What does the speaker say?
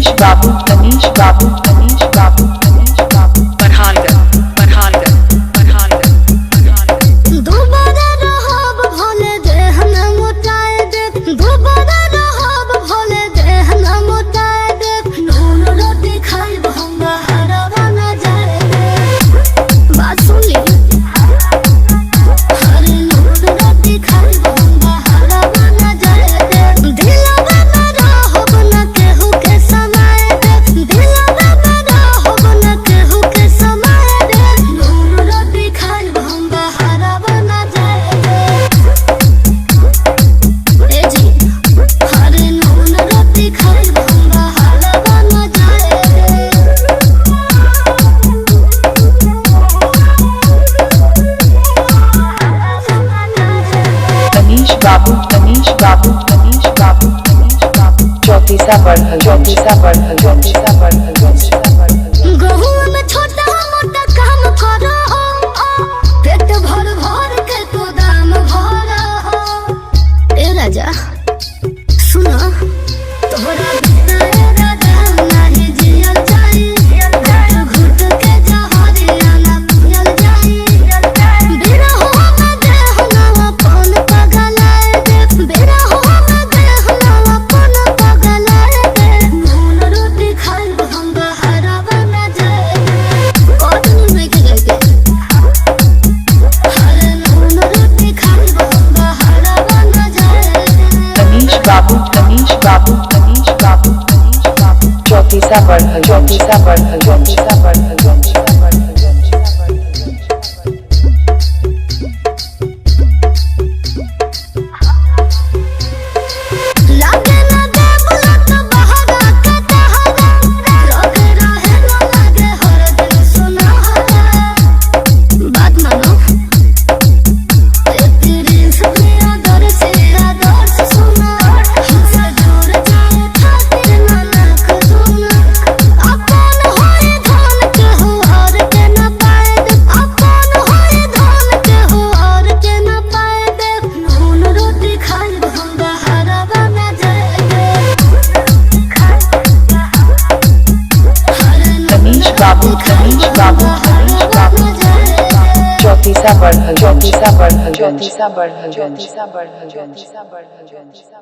तनीश बाबू तनीश बाबू तनीश बाबू तनीश बाबू बरहालगंज बरहालगंज बरहालगंज बरहालगंज दोबारा रहब भोले देह न मोटाए दे दोबारा रहब भोले देह न मोटाए दे नून रोटी खाइब हम बहरवा न जाए दे बात सुनी हरे नून रोटी खाइब हम बहरवा न जाए दे दिलवा न रहब न केहू के समाए दे दिलवा न रहब न केहू के समाए दे नून रोटी खाइब हम बहरवा न जाए दे ए जी हरे नून रोटी खाइब हम बहरवा न जाए तनीश बाबू तनीश बाबू तनीश बाबू तनीश बाबू चौतीसा बढ़ल चौतीसा बढ़ल चौतीसा बढ़ल चौतीसा बढ़ल गहुआ में छोटा मोटा काम करो पेट भर भर के तो दाम भरो ए राजा सुनो तोहरा बिना ए राजा नहीं जियल जाई घुट के जहरिया ना पियल जाई बिरहो में देह ना अपन पगलाए दे बिरहो में देह ना अपन पगलाए दे नून रोटी खाइब हम बहरवा न जाए और नहीं के गए हरे नून रोटी खाइब हम बहरवा न जाए तनीश बाबू तनीश बाबू तनीश बाबू तनीश बाबू चौतीसा बढ़ल चौतीसा बढ़ल चौतीसा बढ़ल चौतीसा बढ़ल चौतीसा लागे ना देवला तो बहरा के तहरा लगे रहे ना लागे हर दिल सुनहरा बात मानो तेरी सुनिया दर से आदर्श सुना हमसे दूर जाए खातिर ना नाक सुना अपन होए धन के हो और के न पाए दे अपन होए धन के हो और के न पाए दे नून रोटी खाइब हम बहरवा न जाए तनीश बाबू तनीश बाबू तनीश बाबू चौतीसा बढ़ल चौतीसा बढ़ल चौतीसा बढ़ल चौतीसा बढ़ल चौतीसा बढ़ल चौतीसा